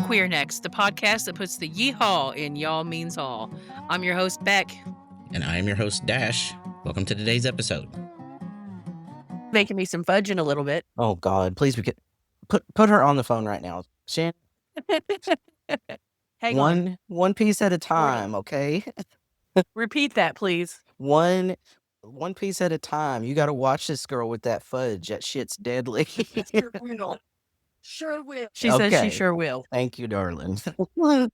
Queenecks, the podcast that puts the yeehaw in y'all means all. I'm your host, Beck. And I am your host, Dash. Welcome to today's episode. Making me some fudging a little bit. Oh, God. Please, we could put her on the phone right now. Shan, Hang on. one piece at a time, okay? Repeat that, please. One piece at a time. You got to watch this girl with that fudge. That shit's deadly. Sure will. Sure will. She says she sure will. Thank you, darling. And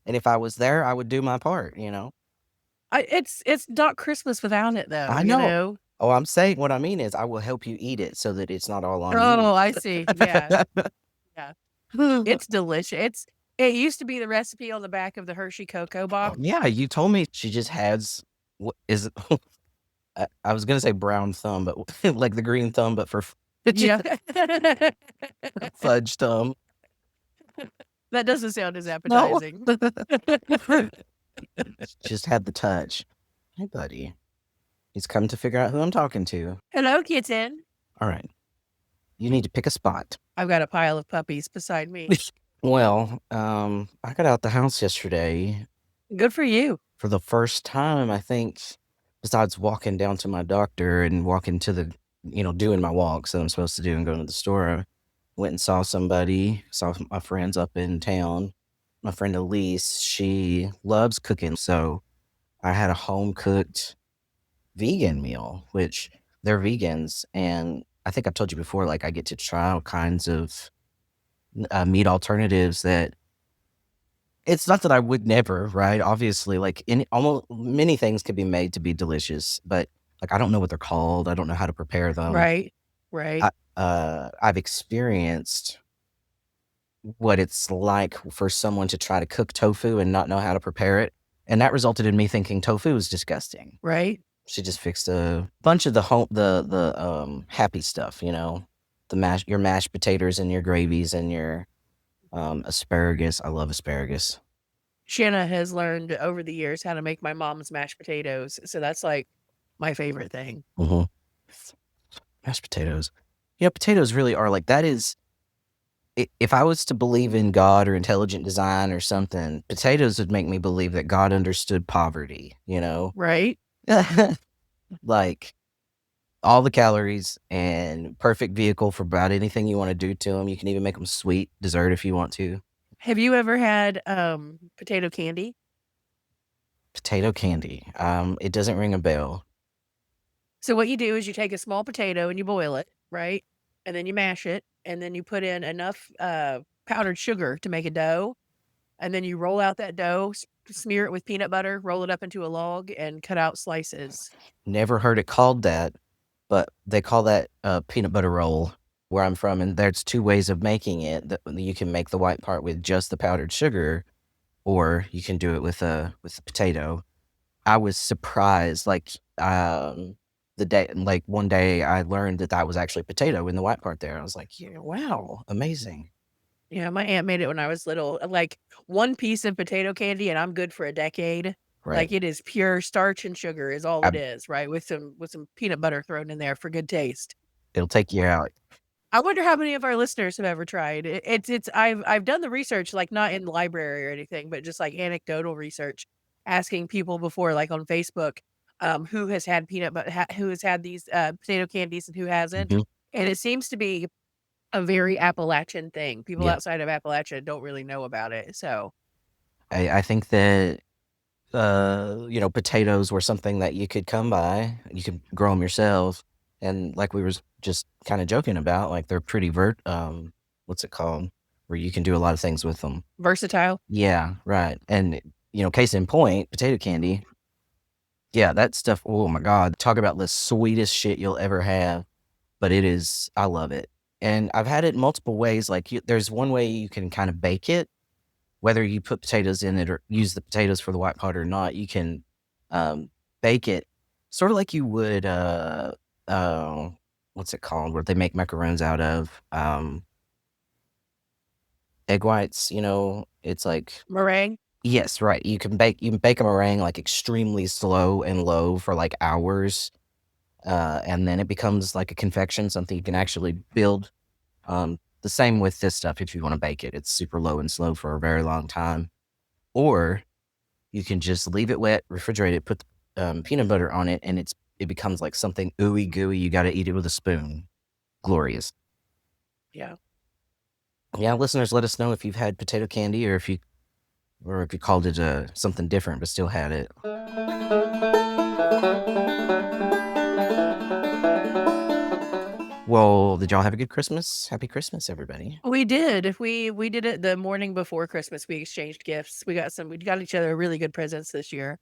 if I was there, I would do my part, you know? It's not Christmas without it, though. I know. You know? Oh, I'm saying what I mean is I will help you eat it so that it's not all on you. Oh, I see. Yeah. Yeah. It's delicious. It used to be the recipe on the back of the Hershey Cocoa box. Yeah, you told me she just has what is I was gonna say brown thumb, but like the green thumb, but for Yeah. fudge thumb. That doesn't sound as appetizing. Just had the touch. Hey, buddy. He's come to figure out who I'm talking to. Hello, kitten. All right. You need to pick a spot. I've got a pile of puppies beside me. Well, I got out the house yesterday Good for you. for the first time, I think, besides walking down to my doctor and walking to the, doing my walks that I'm supposed to do and going to the store. I went and saw my friends up in town. My friend Elise, she loves cooking. So I had a home cooked vegan meal, which they're vegans. And I think I've told you before, like I get to try all kinds of meat alternatives that it's not that I would never, right? Obviously, like almost many things could be made to be delicious, but like I don't know what they're called. I don't know how to prepare them. Right. I've experienced what it's like for someone to try to cook tofu and not know how to prepare it, and that resulted in me thinking tofu is disgusting. Right. She just fixed a bunch of the happy stuff, your mashed potatoes and your gravies and your asparagus. I love asparagus. Shanna has learned over the years how to make my mom's mashed potatoes. So that's like my favorite thing. Mm-hmm. Mashed potatoes. Potatoes really are like, that is, if I was to believe in God or intelligent design or something, potatoes would make me believe that God understood poverty, Right. Like all the calories and perfect vehicle for about anything you want to do to them. You can even make them sweet dessert if you want to. Have you ever had potato candy? Potato candy. It doesn't ring a bell. So what you do is you take a small potato and you boil it, right? And then you mash it, and then you put in enough powdered sugar to make a dough, and then you roll out that dough, smear it with peanut butter, roll it up into a log, and cut out slices. Never heard it called that, but they call that peanut butter roll where I'm from, and there's two ways of making it. You can make the white part with just the powdered sugar, or you can do it with the potato. I was surprised, one day I learned that was actually potato in the white part there. I was like, yeah, wow, amazing. Yeah, my aunt made it when I was little. Like one piece of potato candy, and I'm good for a decade. Right. Like it is pure starch and sugar is all it is, right? With some peanut butter thrown in there for good taste. It'll take you out. I wonder how many of our listeners have ever tried it. I've done the research, like not in the library or anything, but just like anecdotal research, asking people before, like on Facebook, who has had who has had these potato candies and who hasn't. Mhm. And it seems to be a very Appalachian thing. People Yeah. outside of Appalachia don't really know about it. So I think that potatoes were something that you could come by. You could grow them yourself, and like we were just kind of joking about, like they're pretty what's it called? Where you can do a lot of things with them. versatile. Yeah, right. And case in point, potato candy. Yeah, that stuff. Oh my God, talk about the sweetest shit you'll ever have. But I love it, and I've had it multiple ways. Like there's one way you can kind of bake it. Whether you put potatoes in it or use the potatoes for the white part or not, you can bake it sort of like you would, what's it called, where they make macaroons out of egg whites. It's like Meringue. Yes, right. You can bake a meringue like extremely slow and low for like hours, and then it becomes like a confection, something you can actually build The same with this stuff. If you want to bake it, it's super low and slow for a very long time. Or you can just leave it wet, refrigerate it, put peanut butter on it, and it becomes like something ooey gooey. You got to eat it with a spoon. Glorious. Yeah. Yeah, listeners, let us know if you've had potato candy or if you called it something different but still had it. Well, did y'all have a good Christmas? Happy Christmas, everybody. We did. We did it the morning before Christmas. We exchanged gifts. We got each other really good presents this year.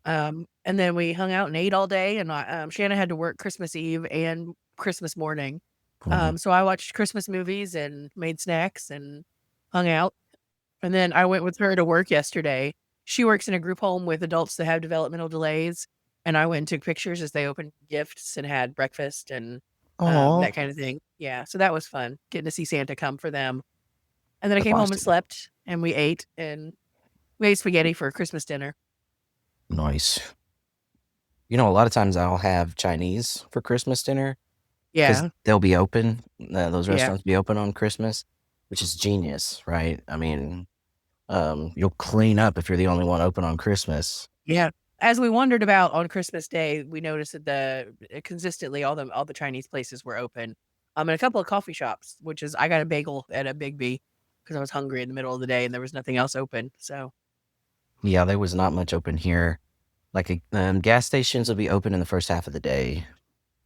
And then we hung out and ate all day, and Shanna had to work Christmas Eve and Christmas morning. Mhm. So I watched Christmas movies and made snacks and hung out. And then I went with her to work yesterday. She works in a group home with adults that have developmental delays, and I went and took pictures as they opened gifts and had breakfast and Aw, that kind of thing. Yeah, so that was fun, getting to see Santa come for them. And then I that's came home and awesome. slept, and we ate spaghetti for Christmas dinner. Nice. You know, a lot of times I'll have Chinese for Christmas dinner because Yeah, they'll be open. Those yeah, restaurants be open on Christmas, which is genius, right? I mean, you'll clean up if you're the only one open on Christmas. yeah. As we wondered about on Christmas Day, we noticed that consistently all the Chinese places were open. And a couple of coffee shops, which is I got a bagel at a Big B because I was hungry in the middle of the day and there was nothing else open. So Yeah, there was not much open here. Like, gas stations will be open in the first half of the day,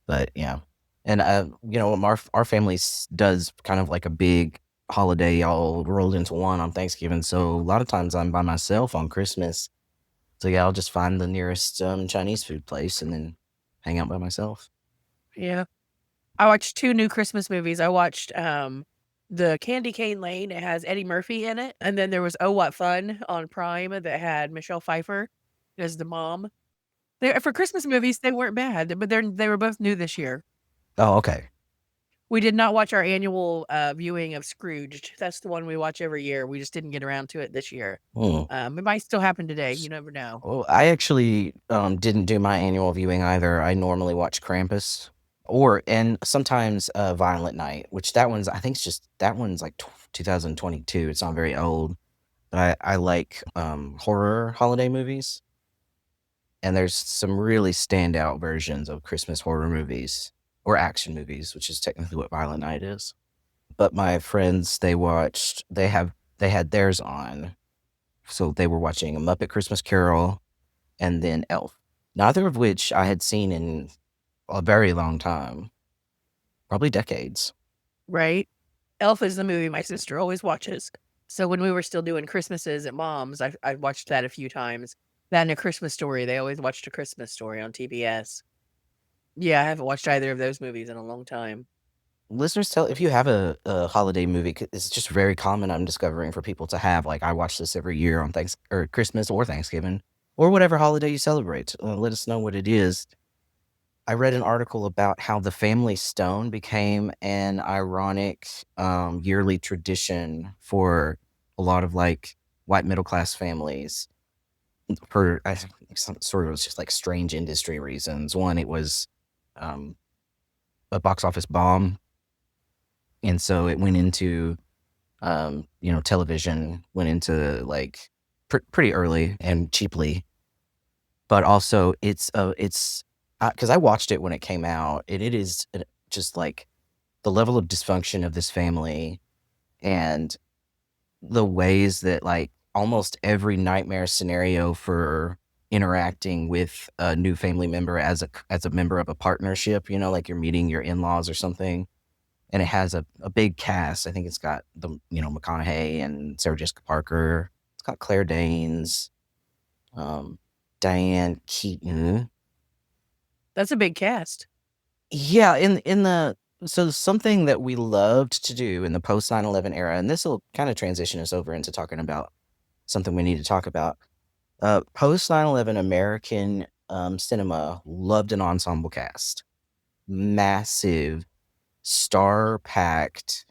but yeah. And, our family does kind of like a big holiday all rolled into one on Thanksgiving. So a lot of times I'm by myself on Christmas. So yeah, I'll just find the nearest Chinese food place and then hang out by myself. yeah. I watched 2 new Christmas movies. I watched, the Candy Cane Lane, it has Eddie Murphy in it, and then there was Oh, What Fun on Prime that had Michelle Pfeiffer as the mom. For Christmas movies, they weren't bad, but they were both new this year. Oh, okay. We did not watch our annual, viewing of Scrooged. That's the one we watch every year. We just didn't get around to it this year. Hmm. It might still happen today, you never know. Well, I actually didn't do my annual viewing either. I normally watch Krampus and sometimes Violent Night, which that one's like 2022. It's not very old, but I like horror holiday movies, and there's some really standout versions of Christmas horror movies or action movies, which is technically what Violent Night is. But my friends, they had theirs on, so they were watching A Muppet Christmas Carol and then Elf, neither of which I had seen in a very long time, probably decades. Right? Elf is the movie my sister always watches. So when we were still doing Christmases at mom's, I watched that a few times. That and A Christmas Story, they always watched A Christmas Story on TBS. Yeah, I haven't watched either of those movies in a long time. Listeners, tell if you have a holiday movie, it's just very common, I'm discovering, for people to have. Like, I watch this every year on Thanks or Christmas or Thanksgiving or whatever holiday you celebrate. Let us know what it is. I read an article about how the family stone became an ironic yearly tradition for a lot of like white middle class families for I think some sort of just like strange industry reasons. One, it was um, a box office bomb, and so it went into television went into like pretty early and cheaply, but also it's because I watched it when it came out, and it is just like the level of dysfunction of this family and the ways that like almost every nightmare scenario for interacting with a new family member as a member of a partnership, like you're meeting your in-laws or something. And it has a big cast. I think it's got McConaughey and Sarah Jessica Parker. It's got Claire Danes, um, Diane Keaton. That's a big cast. Yeah, in the so something that we loved to do in the post 9/11 era, and this will kind of transition us over into talking about something we need to talk about. Post 9/11 American cinema loved an ensemble cast, massive, star packed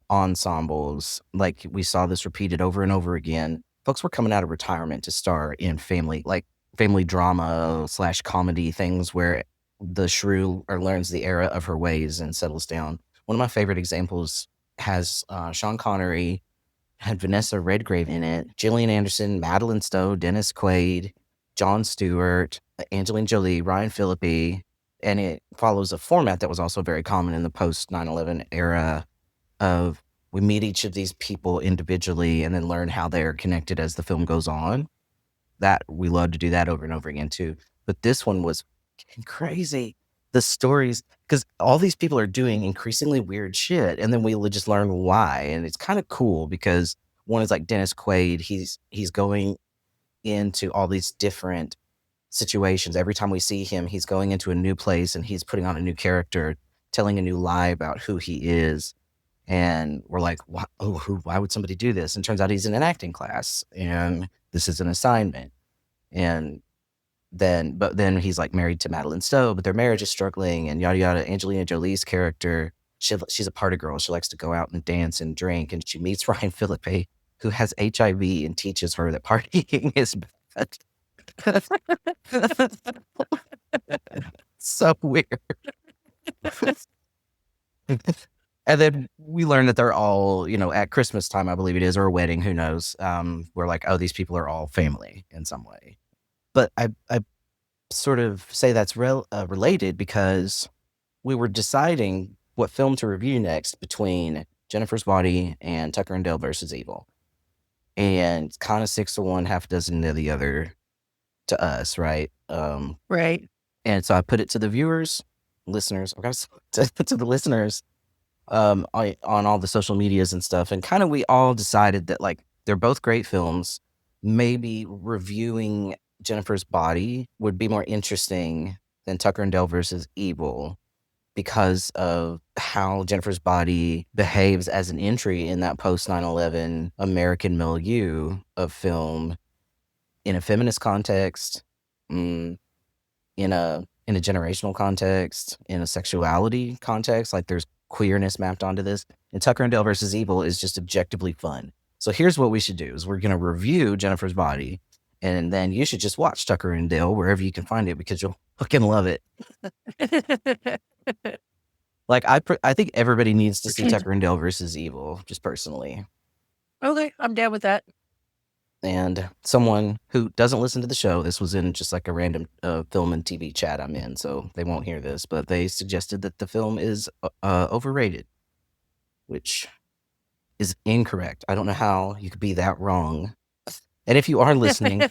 ensembles. Like, we saw this repeated over and over again. Folks were coming out of retirement to star in family drama slash comedy things where the shrew learns the error of her ways and settles down. One of my favorite examples has Sean Connery, had Vanessa Redgrave in it, Gillian Anderson, Madeline Stowe, Dennis Quaid, Jon Stewart, Angelina Jolie, Ryan Phillippe, and it follows a format that was also very common in the post 9/11 era of we meet each of these people individually and then learn how they're connected as the film goes on. That we love to do that over and over again too. But this one was crazy. The stories, because all these people are doing increasingly weird shit, and then we just learn why, and it's kind of cool because one is like Dennis Quaid. He's going into all these different situations. Every time we see him, he's going into a new place and he's putting on a new character, telling a new lie about who he is. And we're like, why would somebody do this? And turns out he's in an acting class and this is an assignment. And but then he's like married to Madeline Stowe, but their marriage is struggling and yada yada. Angelina Jolie's character, she's a party girl. She likes to go out and dance and drink, and she meets Ryan Phillippe, who has HIV and teaches her that partying is bad. So weird. And then we learn that they're all, at Christmas time, I believe it is, or a wedding, who knows. We're like, oh, these people are all family in some way. But I sort of say that's related because we were deciding what film to review next between Jennifer's Body and Tucker and Dale versus Evil. And kind of 6 to 1, half a dozen to the other to us, right? Right. And so I put it to the viewers, listeners, to the listeners on all the social medias and stuff. And kind of we all decided that like they're both great films. Maybe reviewing Jennifer's Body would be more interesting than Tucker and Dale versus Evil because of how Jennifer's Body behaves as an entry in that post 9/11 American milieu of film in a feminist context, in a generational context, in a sexuality context. Like there's queerness mapped onto this. And Tucker and Dale versus Evil is just objectively fun. So here's what we should do: is we're going to review Jennifer's Body, and then you should just watch Tucker and Dale wherever you can find it because you'll fucking love it. Like I think everybody needs to see Tucker and Dale versus Evil, just personally. Okay, I'm down with that. And someone who doesn't listen to the show, this was in just like a random film and TV chat I'm in, so they won't hear this, but they suggested that the film is overrated, which is incorrect. I don't know how you could be that wrong. And if you are listening,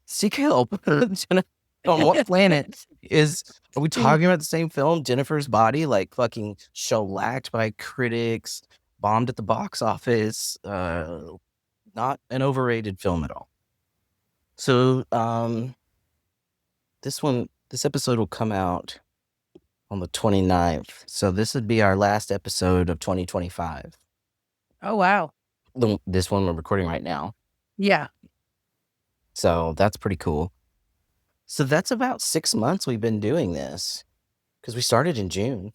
seek help. On what planet are we talking about the same film, Jennifer's Body, like fucking shellacked by critics, bombed at the box office, not an overrated film at all. So this episode will come out on the 29th. So this would be our last episode of 2025. Oh, wow. This one we're recording right now. Yeah. So that's pretty cool. So that's about 6 months we've been doing this because we started in June.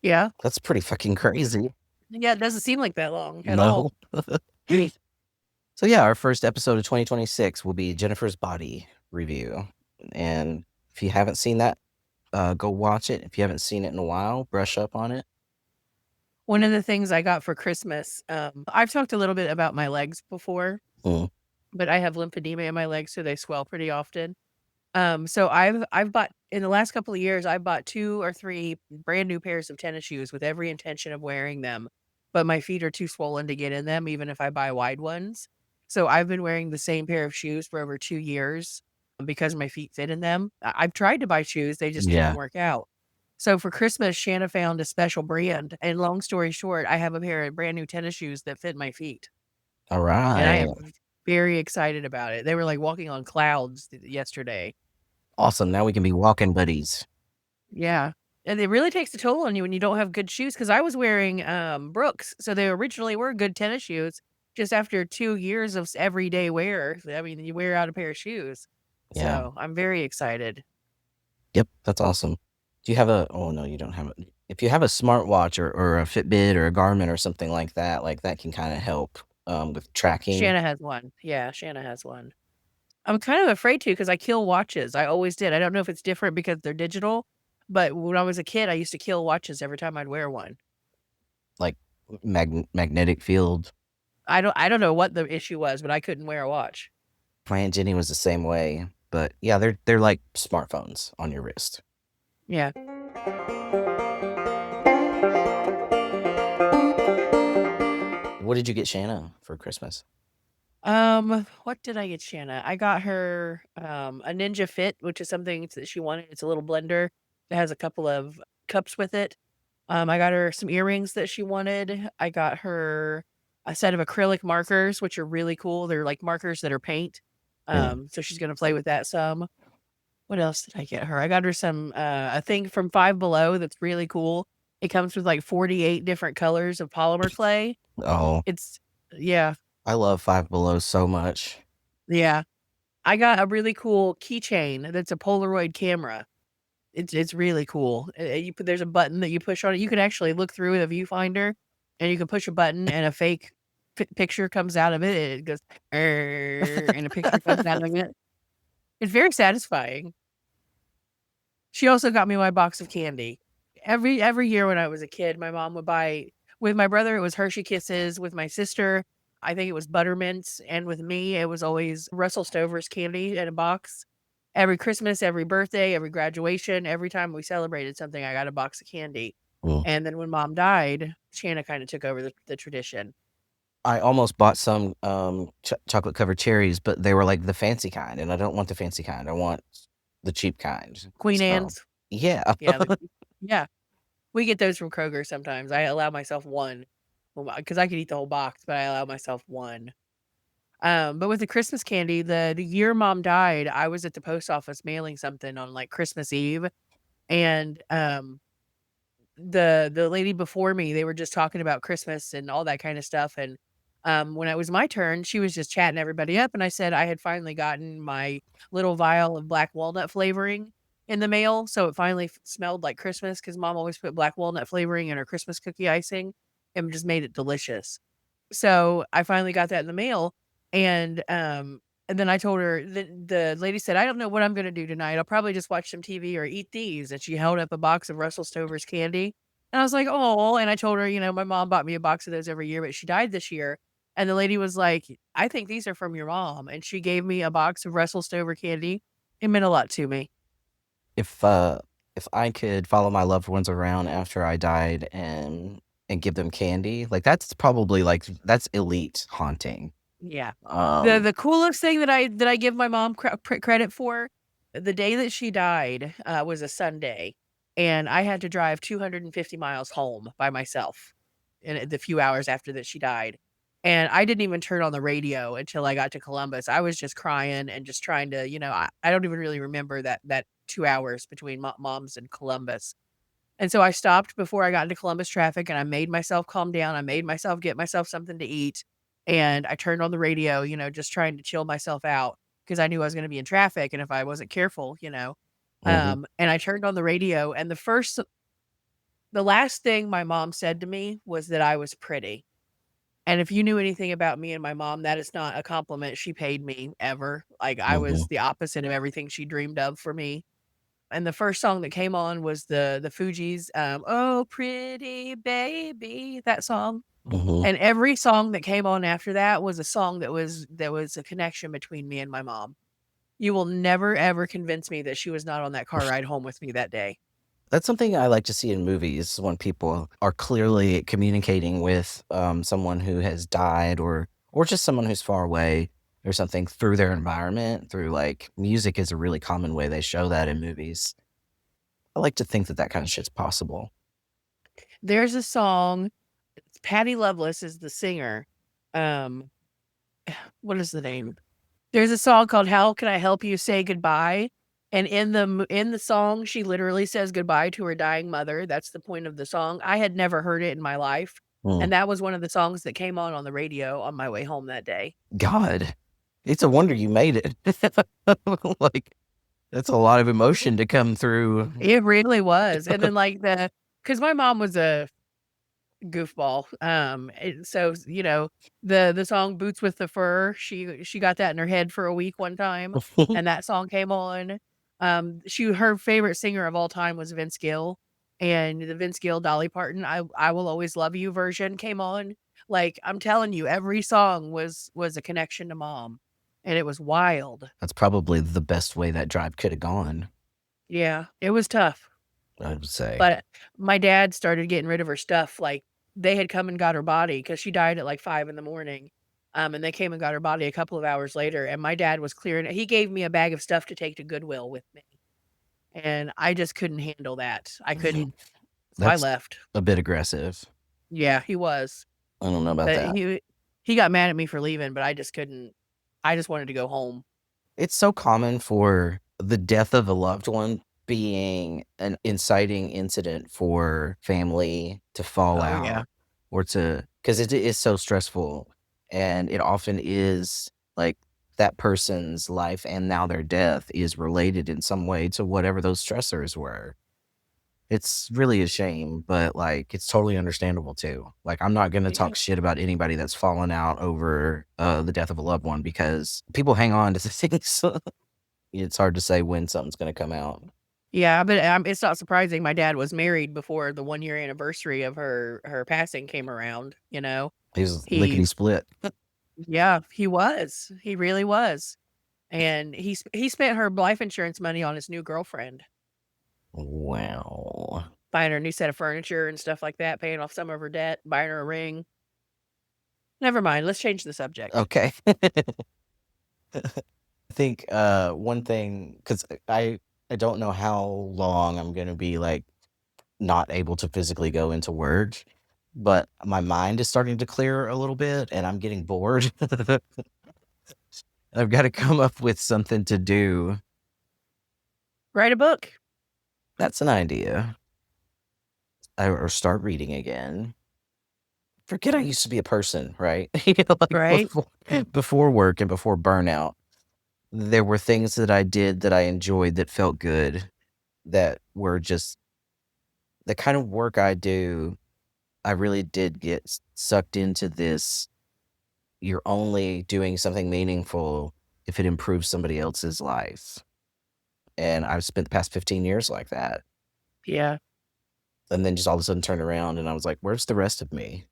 Yeah. That's pretty fucking crazy. Yeah, it doesn't seem like that long at all. So yeah, our first episode of 2026 will be Jennifer's Body review. And if you haven't seen that, go watch it. If you haven't seen it in a while, brush up on it. One of the things I got for Christmas, I've talked a little bit about my legs before, but I have lymphedema in my legs, so they swell pretty often. So I've bought, in the last couple of years, I bought 2 or 3 brand new pairs of tennis shoes with every intention of wearing them, but my feet are too swollen to get in them, even if I buy wide ones. So I've been wearing the same pair of shoes for over 2 years because my feet fit in them. I've tried to buy shoes, they just didn't work out. So for Christmas, Shanna found a special brand, and long story short, I have a pair of brand new tennis shoes that fit my feet. All And I right. am very excited about it. They were like walking on clouds yesterday. Awesome. Now we can be walking buddies. Yeah. And it really takes a toll on you when you don't have good shoes. Cause I was wearing Brooks. So they originally were good tennis shoes. Just after 2 years of everyday wear, I mean, you wear out a pair of shoes. Yeah. So I'm very excited. Yep. That's awesome. Do you have oh no, you don't have it. If you have a smartwatch or a Fitbit or a Garmin or something like that can kind of help with tracking. Shanna has one. Yeah, Shanna has one. I'm kind of afraid to because I kill watches. I always did. I don't know if it's different because they're digital, but when I was a kid, I used to kill watches every time I'd wear one. Like magnetic field. I don't know what the issue was, but I couldn't wear a watch. My Aunt Jenny was the same way, but yeah, they're like smartphones on your wrist. Yeah. What did you get Shanna for Christmas? What did I get Shanna? I got her a Ninja Fit, which is something that she wanted. It's a little blender that has a couple of cups with it. I got her some earrings that she wanted. I got her a set of acrylic markers, which are really cool. They're like markers that are paint. Mm, So she's gonna play with that some. What else did I get her? I got her some a thing from Five Below that's really cool. It comes with like 48 different colors of polymer clay. oh, It's yeah, I love Five Below so much. yeah. I got a really cool keychain that's a Polaroid camera. It's really cool. You put there's a button that you push on it. You can actually look through the viewfinder, and you can push a button, and a fake picture comes out of it. And it goes, "Err," and a picture comes out of it. It's very satisfying. She also got me my box of candy. Every year when I was a kid, my mom would buy with my brother, it was Hershey Kisses, with my sister, I think it was Buttermints, and with me, it was always Russell Stover's candy in a box. Every Christmas, every birthday, every graduation, every time we celebrated something, I got a box of candy. Mm. And then when mom died, Shanna kinda took over the tradition. I almost bought some chocolate covered cherries, but they were like the fancy kind, and I don't want the fancy kind. I want the cheap kind. Queen So Anne's, yeah, yeah, yeah. We get those from Kroger sometimes. I allow myself 1, because I could eat the whole box, but I allow myself 1. But with the Christmas candy, the year mom died, I was at the post office mailing something on, like, Christmas Eve, and, the lady before me, they were just talking about Christmas and all that kinda stuff, and, when it was my turn, she was just chatting everybody up, and I said I had finally gotten my little vial of black walnut flavoring in the mail, so it finally smelled like Christmas because mom always put black walnut flavoring in her Christmas cookie icing and just made it delicious. So, I finally got that in the mail, and then I told her the lady said, "I don't know what I'm gonna do tonight. I'll probably just watch some TV or eat these," and she held up a box of Russell Stover's candy, and I was like, "Oh," and I told her, my mom bought me a box of those every year, but she died this year, and the lady was like, "I think these are from your mom," and she gave me a box of Russell Stover candy. It meant a lot to me. if if I could follow my loved ones around after I died and give them candy, like that's probably like that's elite haunting. Yeah. The Um, the coolest thing that I give my mom credit for, the day that she died, was a Sunday, and I had to drive 250 miles home by myself in the few hours after that she died, and I didn't even turn on the radio until I got to Columbus. I was just crying and just trying to, I don't even really remember that 2 hours between mom's and Columbus. And so I stopped before I got into Columbus traffic, and I made myself calm down. I made myself get myself something to eat, and I turned on the radio, just trying to chill myself out because I knew I was gonna be in. And if I wasn't careful, mhm, and I turned on the radio, and the last thing my mom said to me was that I was pretty. And if you knew anything about me and my mom, that is not a compliment she paid me ever. Like, I was mhm, the opposite of everything she dreamed of for me. And the first song that came on was the Fugees', "Oh, Pretty Baby," that song. mhm. And every song that came on after that was a song that was a connection between me and my mom. You will never, ever convince me that she was not on that car ride home with me that day. That's something I like to see in movies when people are clearly communicating with, someone who has died or just someone who's far away or something through their environment, through, like music is a really common way they show that in movies. I like to think that that kinda shit's possible. There's a song, Patty Loveless is the singer. Um, what is the name? There's a song called "How Can I Help You Say Goodbye?" And in the song, she literally says goodbye to her dying mother. That's the point of the song. I had never heard it in my life, Mm. and that was one of the songs that came on the radio on my way home that day. God, it's a wonder you made it. Like, that's a lot of emotion to come through. It really was, and then, like, because my mom was a goofball, so, the song "Boots with the Fur," she got that in her head for a week one time, and that song came on. Her favorite singer of all time was Vince Gill. and the Vince Gill, Dolly Parton, I Will Always Love You version came on. Like, I'm telling you, every song was a connection to mom, and it was wild. That's probably the best way that drive could have gone, Yeah, it was tough, I would say. but my dad started getting rid of her stuff, like, they had come and got her body because she died at, like, 5 in the morning, and they came and got her body a couple of hours later, and my dad was clearing it. He gave me a bag of stuff to take to Goodwill with me, and I just couldn't handle that. I couldn't, so I That's left. a bit aggressive. Yeah, he was. I don't know about But that. he got mad at me for leaving, but I just couldn't. I just wanted to go home. It's so common for the death of a loved one being an inciting incident for family to fall Oh, yeah. out or to, because it is so stressful. And it often is like that person's life and now their death is related in some way to whatever those stressors were. It's really a shame, but, like, it's totally understandable too. Like, I'm not gonna Yeah. talk shit about anybody that's fallen out over, the death of a loved one because people hang on to things. It's hard to say when something's gonna come out. Yeah, but, it's not surprising my dad was married before the one-year anniversary of her passing came around, you know? He was He lickety split. Yeah, he was. He really was. And he spent her life insurance money on his new girlfriend, Wow. buying her a new set of furniture and stuff like that, paying off some of her debt, buying her a ring. Never mind, let's change the subject. Okay. I think, one thing, because I don't know how long I'm gonna be, like, not able to physically go into work, but my mind is starting to clear a little bit, and I'm getting bored. I've gotta come up with something to do. Write a book, That's an idea. Or start reading again. Forget I used to be a person, right? You know, like, right? before work and before burnout, there were things that I did that I enjoyed that felt good, that were just the kind of work I do. I really did get sucked into this. You're only doing something meaningful if it improves somebody else's life. And I've spent the past 15 years like that. Yeah. And then just all of a sudden turned around and I was like, where's the rest of me?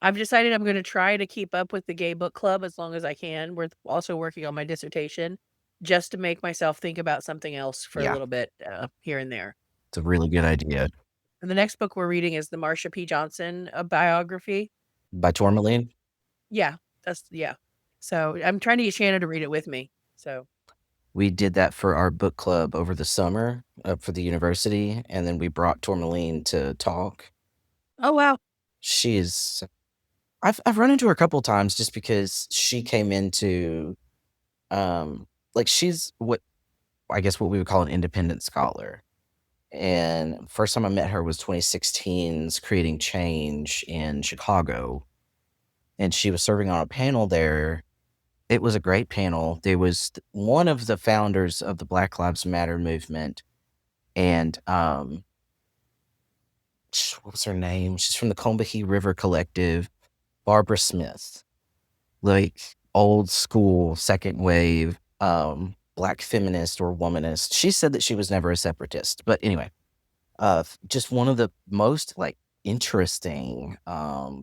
I've decided I'm gonna try to keep up with the gay book club as long as I can. We're also working on my dissertation just to make myself think about something else for a Yeah, little bit, here and there. it's a really good idea. And the next book we're reading is the Marsha P. Johnson, biography. By Tourmaline, Yeah, yeah. So, I'm trying to get Shannon to read it with me. So we did that for our book club over the summer for the university. And then we brought Tourmaline to talk. Oh, wow. She is, I've run into her a couple times just because she came into, like, she's what I guess what we would call an independent scholar. And first time I met her was 2016's Creating Change in Chicago. And she was serving on a panel there. It was a great panel. There was one of the founders of the Black Lives Matter movement. And what was her name? She's from the Combahee River Collective, Barbara Smith. Like old school second wave black feminist or womanist. She said that she was never a separatist. But anyway, just one of the most, like, interesting,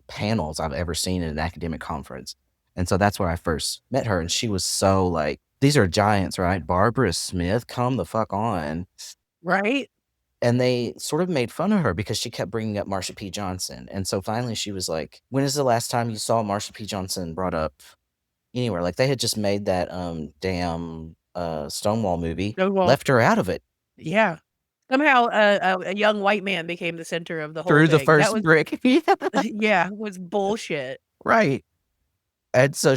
panels I've ever seen at an academic conference, and so that's where I first met her, and she was so, like, "These are giants, right? Barbara Smith, come the fuck on," Right? and they sort of made fun of her because she kept bringing up Marsha P. Johnson, and so finally she was like, "When is the last time you saw Marsha P. Johnson brought up anywhere?" Like, they had just made that, damn, Stonewall movie, Stonewall. left her out of it. Yeah. Somehow, a young white man became the center of the whole Through the thing. That first was brick. Yeah, yeah, was bullshit. right. And so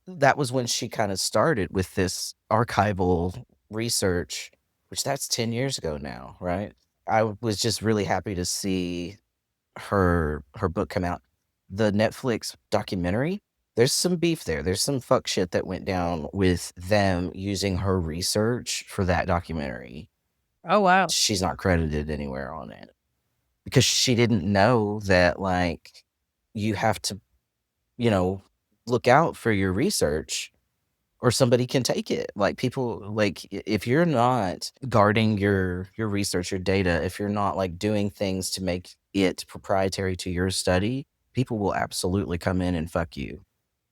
that was when she kinda started with this archival research, which that's 10 years ago now, right? I was just really happy to see her book come out. The Netflix documentary, there's some beef there. There's some fuck shit that went down with them using her research for that documentary. Oh, wow. She's not credited anywhere on it because she didn't know that, like, you have to, you know, look out for your research or somebody can take it. Like, people, like, if you're not guarding your research, your data, if you're not, like, doing things to make it proprietary to your study, people will absolutely come in and fuck you.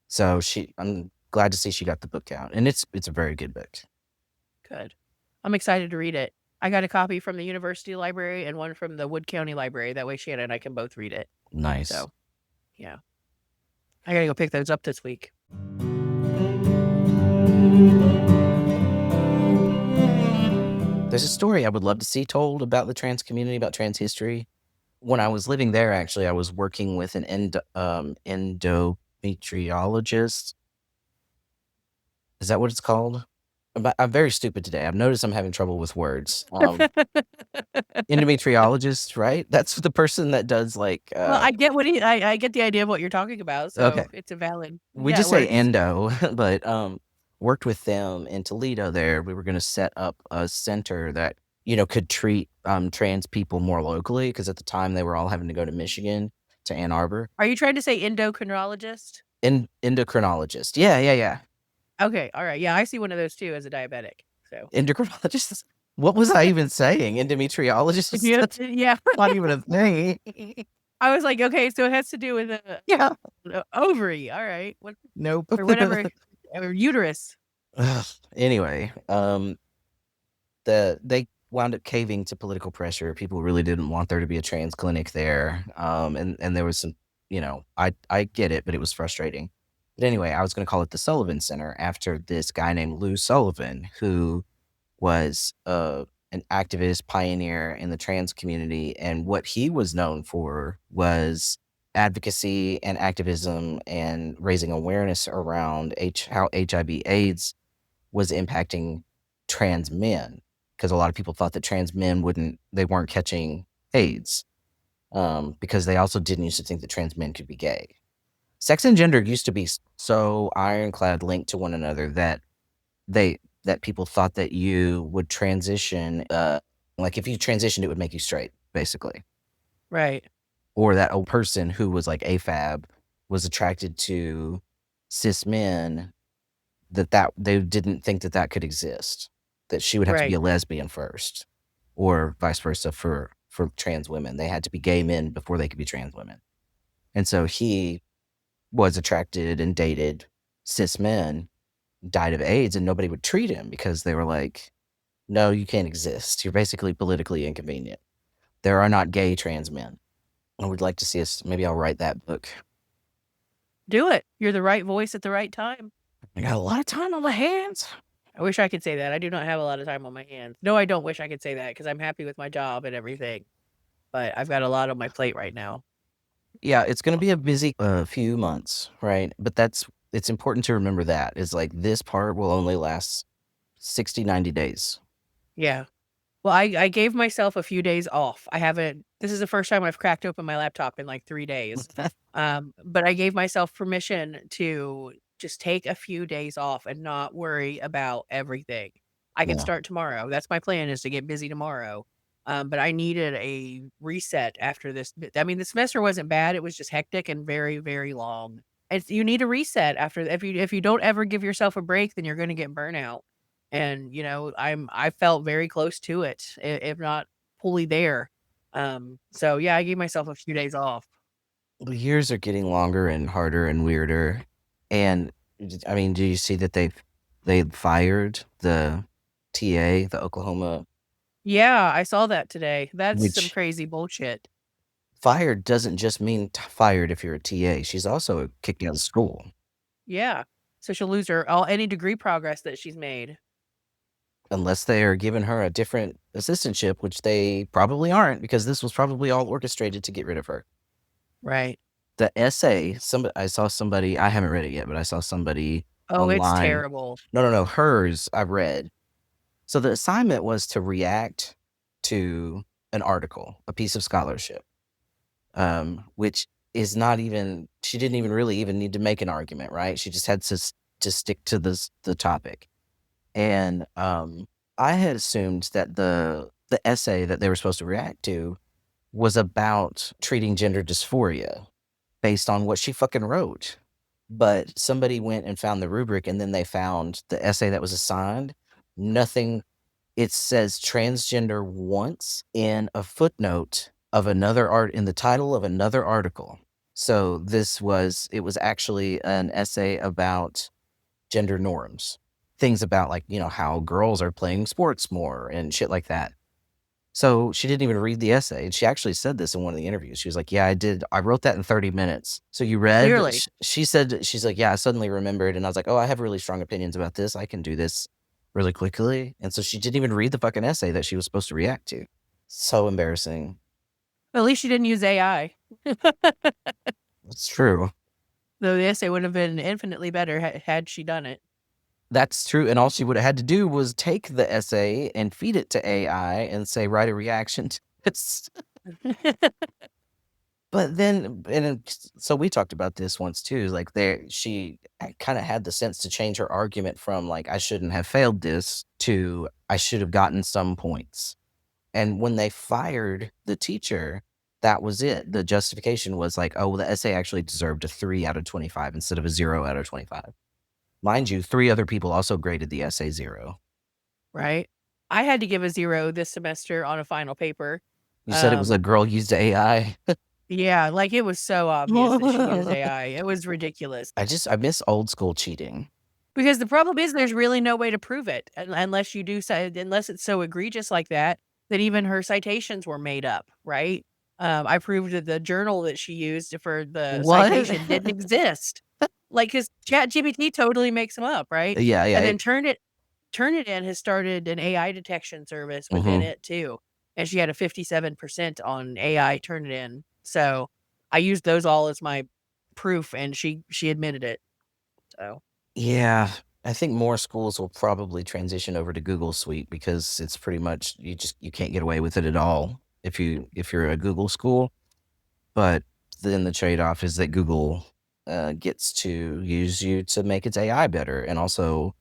So I'm glad to see she got the book out, and it's a very good book. Good. I'm excited to read it. I got a copy from the university library and one from the Wood County Library. That way Shannon and I can both read it. Nice. So, yeah. I gotta go pick those up this week. There's a story I would love to see told about the trans community, about trans history. When I was living there, actually, I was working with an endometriologist. Is that what it's called? I'm very stupid today. I've noticed I'm having trouble with words. Endometriologist, right? That's the person that does, like, Well, I get what I get the idea of what you're talking about, okay. so it's a valid We yeah, it just say works. endo, but, worked with them in Toledo there. We were gonna set up a center that, could treat, trans people more locally, because at the time, they were all having to go to Michigan, to Ann Arbor. Are you trying to say endocrinologist? Endocrinologist. Yeah. Okay, alright, yeah, I see one of those too as a diabetic, so. Endocrinologist? What was I even saying? Endometriologist? Yeah, That's yeah. not even a thing. I was like, "Okay, so it has to do with Yeah. ovary, alright, what Nope. or whatever, or uterus." Ugh. Anyway, they wound up caving to political pressure. People really didn't want there to be a trans clinic there. And there was some, I get it, but it was frustrating. But anyway, I was going to call it the Sullivan Center after this guy named Lou Sullivan, who was an activist pioneer in the trans community. And what he was known for was advocacy and activism and raising awareness around how HIV/AIDS was impacting trans men, because a lot of people thought that trans men they weren't catching AIDS, because they also didn't used to think that trans men could be gay. Sex and gender used to be so ironclad linked to one another that people thought that you would transition, like, if you transitioned, it would make you straight, basically. Right. Or that old person who was, like, AFAB was attracted to cis men, that they didn't think that could exist, that she would have to be Right. a lesbian first, or vice versa for trans women. They had to be gay men before they could be trans women. And so he was attracted and dated cis men, died of AIDS, and nobody would treat him because they were like, "No, you can't exist. You're basically politically inconvenient. There are not gay trans men." I would like to see us, maybe I'll write that book. Do it. You're the right voice at the right time. I got a lot of time on my hands. I wish I could say that. I do not have a lot of time on my hands. No, I don't wish I could say that because I'm happy with my job and everything, but I've got a lot on my plate right now. Yeah, it's gonna be a busy, few months, right? But it's important to remember that, is, like, this part will only last 60, 90 days. Yeah. Well, I gave myself a few days off. I haven't this is the first time I've cracked open my laptop in, like, 3 days. But I gave myself permission to just take a few days off and not worry about everything. I can Yeah, start tomorrow. That's my plan, is to get busy tomorrow. But I needed a reset after this I mean, the semester wasn't bad, it was just hectic and very, very long. You need a reset after if you don't ever give yourself a break, then you're gonna get burnout. And, I felt very close to it, if not fully there. So yeah, I gave myself a few days off. the years are getting longer and harder and weirder, and, I mean, do you see that they fired the TA, the Oklahoma, Yeah, I saw that today. That's some which crazy bullshit. fired doesn't just mean fired if you're a TA, she's also kicked out of school. Yeah. So she'll lose her all any degree progress that she's made. Unless they are giving her a different assistantship, which they probably aren't, because this was probably all orchestrated to get rid of her. Right. The essay, I saw somebody, I haven't read it yet, but I saw somebody Oh, it's online. terrible. No, hers I've read. So the assignment was to react to an article, a piece of scholarship, which is not even, she didn't even really even need to make an argument, right? She just had to stick to the topic. And I had assumed that the essay that they were supposed to react to was about treating gender dysphoria based on what she fucking wrote. but somebody went and found the rubric, and then they found the essay that was assigned. Nothing. It says transgender once in a footnote of another art in the title of another article. So it was actually an essay about gender norms, things about like, how girls are playing sports more and shit like that. So she didn't even read the essay. And she actually said this in one of the interviews. She was like, yeah, I did. I wrote that in 30 minutes. So you read? Clearly. She said, she's like, yeah, I suddenly remembered. And I was like, oh, I have really strong opinions about this. I can do this really quickly. And so she didn't even read the fucking essay that she was supposed to react to. So embarrassing. At least she didn't use AI. It's true. Though the essay would have been infinitely better had she done it. That's true. And all she would have had to do was take the essay and feed it to AI and say, write a reaction to this. But then, so we talked about this once too. Like she kind of had the sense to change her argument from like, I shouldn't have failed this to I should have gotten some points. And when they fired the teacher, that was it. The justification was like, oh, well, the essay actually deserved a 3 out of 25 instead of a 0 out of 25. Mind you, 3 other people also graded the essay 0. Right? I had to give a 0 this semester on a final paper. You said it was a girl used AI. Yeah, like, it was so obvious that she used AI. It was ridiculous. I miss old school cheating. Because the problem is there's really no way to prove it unless you do unless it's so egregious like that even her citations were made up, right? I proved that the journal that she used for the citation didn't exist. Like, 'cause ChatGPT totally makes them up, right? Yeah, yeah. And then Turnitin has started an AI detection service within it too, and she had a 57% on AI Turnitin. So, I used those all as my proof, and she admitted it. So Yeah, I think more schools will probably transition over to Google Suite because it's pretty much you can't get away with it at all if you're a Google school. But then the trade-off is that Google gets to use you to make its AI better and also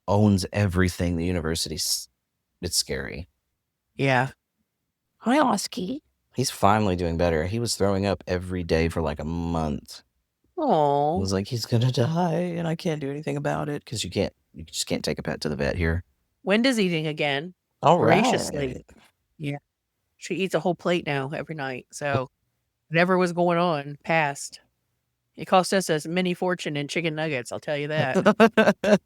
owns everything the university's. It's scary. yeah. Hi, Oski. He's finally doing better. He was throwing up every day for like a month. I Oh, was like, he's gonna die, and I can't do anything about it because you just can't take a pet to the vet here. Wenda's eating again, All voraciously. right. Yeah. She eats a whole plate now every night. So whatever was going on passed. It cost us a mini fortune in chicken nuggets, I'll tell you that.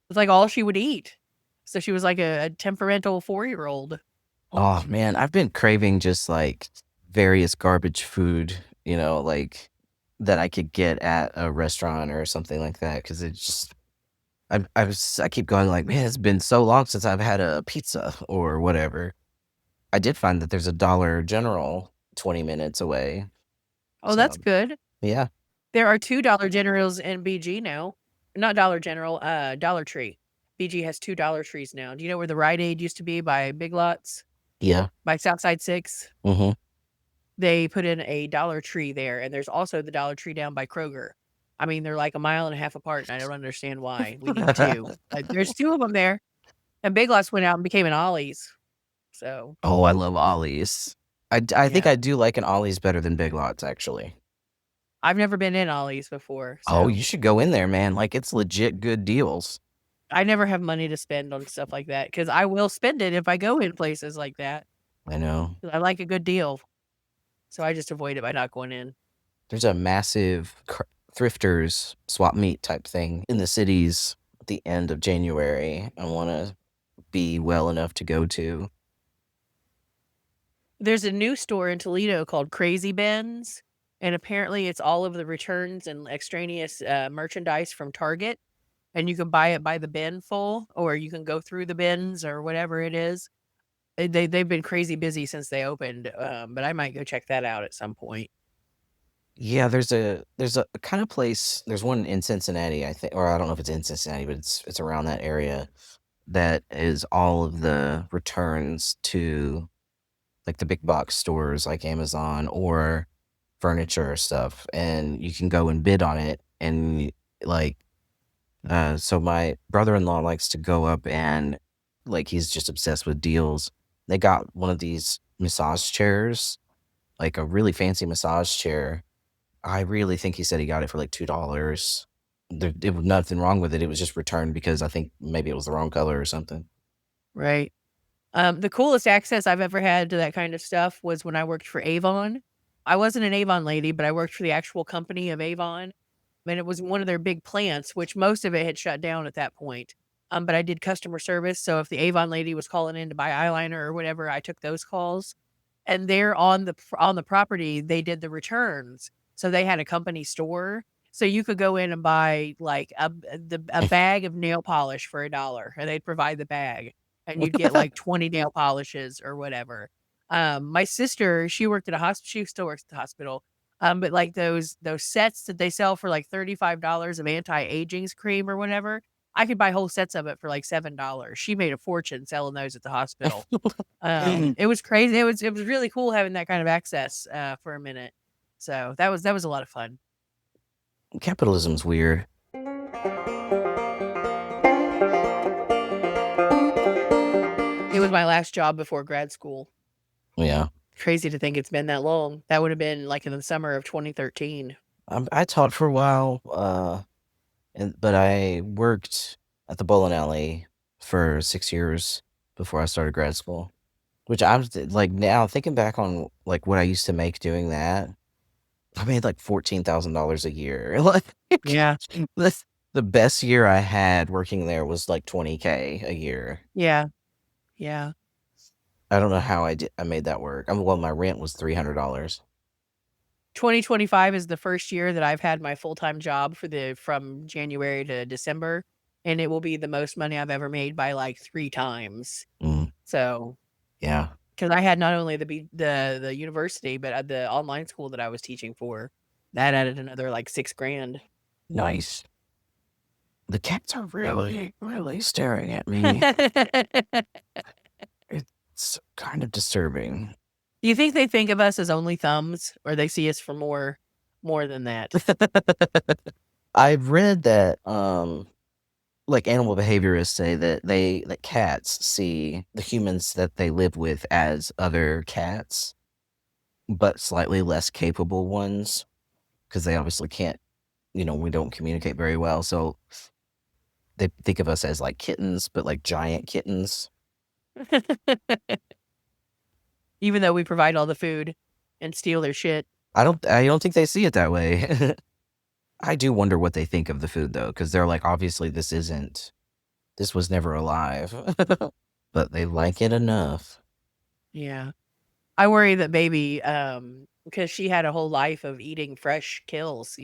It's like all she would eat. So she was like a temperamental 4-year-old. Oh man, I've been craving just like various garbage food, like that I could get at a restaurant or something like that. Because it's just, I keep going like, man, it's been so long since I've had a pizza or whatever. I did find that there's a Dollar General 20 minutes away. Oh, that's So good. yeah, There are 2 Dollar Generals in BG now. Not Dollar General, Dollar Tree. BG has 2 Dollar Trees now. Do you know where the Rite Aid used to be by Big Lots? yeah, By Southside 6? mm-hmm. They put in a Dollar Tree there, and there's also the Dollar Tree down by Kroger. I mean, they're like a mile and a half apart, and I don't understand why we need 2. But there's 2 of them there, and Big Lots went out and became an Ollie's. So, Oh, I love Ollie's. I think yeah. I do like an Ollie's better than Big Lots actually. I've never been in Ollie's before, Oh, so you should go in there, man. Like it's legit good deals. I never have money to spend on stuff like that because I will spend it if I go in places like that. I know. 'Cause I like a good deal. So I just avoid it by not going in. There's a massive thrifters swap meet type thing in the cities at the end of January. I want to be well enough to go to. There's a new store in Toledo called Crazy Bins, and apparently it's all of the returns and extraneous merchandise from Target, and you can buy it by the bin full, or you can go through the bins or whatever it is. They've been crazy busy since they opened, but I might go check that out at some point. Yeah, there's a kind of place. There's one in Cincinnati, I think, or I don't know if it's in Cincinnati, but it's around that area that is all of the returns to like the big box stores like Amazon or furniture or stuff, and you can go and bid on it. And like, so my brother-in-law likes to go up and like he's just obsessed with deals. They got one of these massage chairs, like a really fancy massage chair. I really think he said he got it for like $2. There was nothing wrong with it. It was just returned because I think maybe it was the wrong color or something. Right. The coolest access I've ever had to that kind of stuff was when I worked for Avon. I wasn't an Avon lady, but I worked for the actual company of Avon, and it was one of their big plants, which most of it had shut down at that point. But I did customer service, so if the Avon lady was calling in to buy eyeliner or whatever, I took those calls. And there on the property, they did the returns, so they had a company store, so you could go in and buy like a bag of nail polish for $1, and they'd provide the bag, and you'd get like 20 nail polishes or whatever. My sister, she worked at a hospital. She still works at the hospital. But like those sets that they sell for like $35 of anti-aging cream or whatever, I could buy whole sets of it for like $7. She made a fortune selling those at the hospital. It was crazy. It was really cool having that kind of access for a minute. So that was a lot of fun. Capitalism's weird. It was my last job before grad school. Yeah. Crazy to think it's been that long. That would have been like in the summer of 2013. I taught for a while, but I worked at the bowling alley for 6 years before I started grad school. Which I'm like now thinking back on like what I used to make doing that. I made like $14,000 a year. Like Yeah. this, the best year I had working there was like 20K a year. Yeah. Yeah. I don't know how I made that work. Well, my rent was $300. 2025 is the first year that I've had my full-time job from January to December, and it will be the most money I've ever made by like 3 times. Mm, So, yeah. because I had not only the university, but the online school that I was teaching for, that added another like 6 grand. Nice. The cats are really, really staring at me. It's kind of disturbing. Do you think they think of us as only thumbs, or they see us for more than that? I've read that like animal behaviorists say that cats see the humans that they live with as other cats, but slightly less capable ones because they obviously can't, we don't communicate very well. So they think of us as like kittens, but like giant kittens. Even though we provide all the food and steal their shit. I don't think they see it that way. I do wonder what they think of the food though, because they're like, obviously this was never alive, but they like it enough. Yeah. I worry that baby, because she had a whole life of eating fresh kills,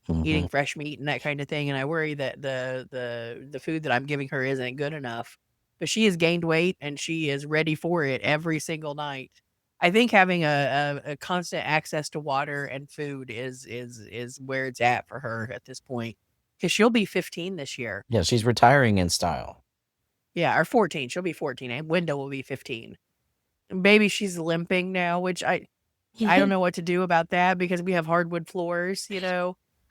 Hmm. eating fresh meat and that kind of thing, and I worry that the food that I'm giving her isn't good enough. But she has gained weight and she is ready for it every single night. I think having a constant access to water and food is where it's at for her at this point, because she'll be 15 this year. Yeah, she's retiring in style. Yeah, or 14. She'll be 14, and Wendell will be 15. Baby, she's limping now, which I don't know what to do about that because we have hardwood floors.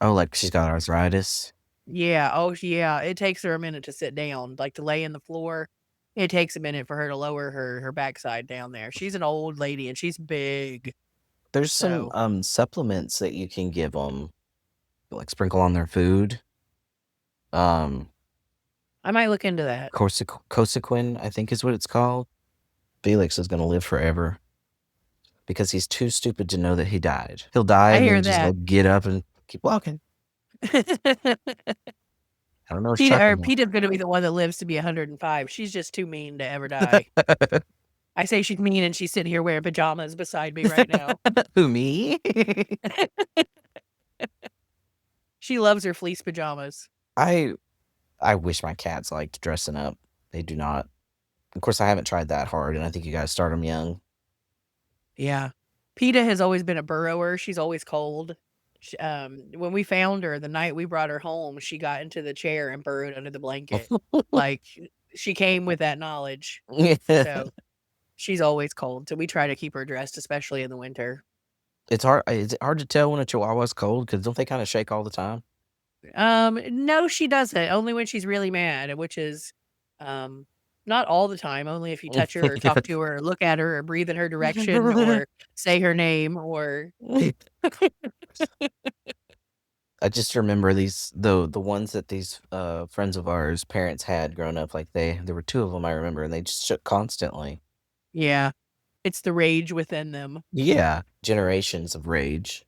Oh, like she's got arthritis. Yeah, oh, yeah, it takes her a minute to sit down, like, to lay in the floor. It takes a minute for her to lower her backside down there. She's an old lady, and she's big, There's some so supplements that you can give them, like sprinkle on their food. Um, I might look into that. Cosequin, I think is what it's called. Felix is gonna live forever because he's too stupid to know that he died. He'll die I and hear then just that. like get up and keep walking. I don't know what's Peter or chucking Peter's gonna be the one that lives to be 105. She's just too mean to ever die. him. I say she's mean, and she's sitting here wearing pajamas beside me right now. Who, me? She loves her fleece pajamas. I I wish my cats liked dressing up. They do not. Of course, I haven't tried that hard, and I think you gotta start them young. Yeah. PETA has always been a burrower. She's always cold. When we found her the night we brought her home, she got into the chair and burrowed under the blanket. Like, she came with that knowledge. So she's always cold. So we try to keep her dressed, especially in the winter. It's hard. Is it hard to tell when a Chihuahua's cold? Because don't they kind of shake all the time? No, she doesn't. Only when she's really mad, which is um not all the time. Only if you touch her or talk to her or look at her or breathe in her direction or say her name or I just remember the ones that these friends of ours parents had growing up. Like there were two of them I remember, and they just shook constantly. Yeah. It's the rage within them. Yeah, generations of rage.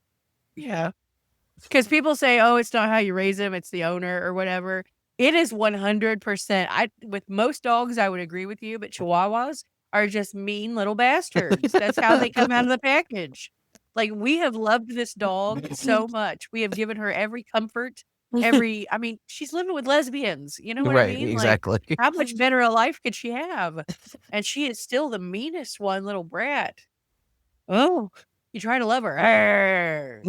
Yeah. Because people say, "Oh, it's not how you raise them; it's the owner or whatever." It is 100%. I with most dogs, I would agree with you, but Chihuahuas are just mean little bastards. That's how they come out of the package. Like, we have loved this dog so much. We have given her every comfort, I mean, she's living with lesbians, you know what I Right, mean? Like, exactly. how much better a life could she have? And she is still the meanest one, little brat. Oh, you try to love her. "Arr."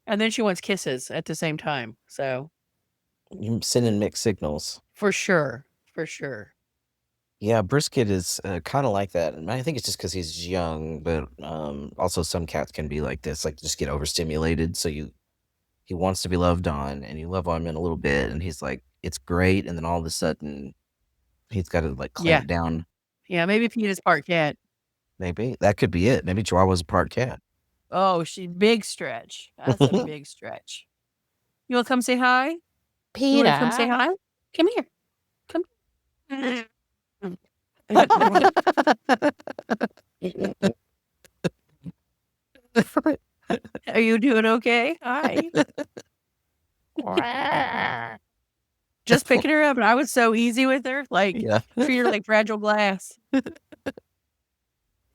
And then she wants kisses at the same time, so You sending mixed signals. for sure, for sure. Yeah, Brisket is kind of like that, and I think it's just because he's young. But also some cats can be like this, like just get overstimulated. So he wants to be loved on, and you love on him in a little bit, and he's like, it's great, and then all of a sudden he's got to like Yeah, clamp down. yeah, maybe Penis part cat. Maybe that could be it. Maybe Chihuahua's a part cat. Oh, she big stretch. That's a big stretch. You wanna come say hi? You wanna come say Peter. hi? Come here. Come here. Are you doing okay? Hi. Just picking her up, and I was so easy with her, like, Yeah. treat her like fragile glass.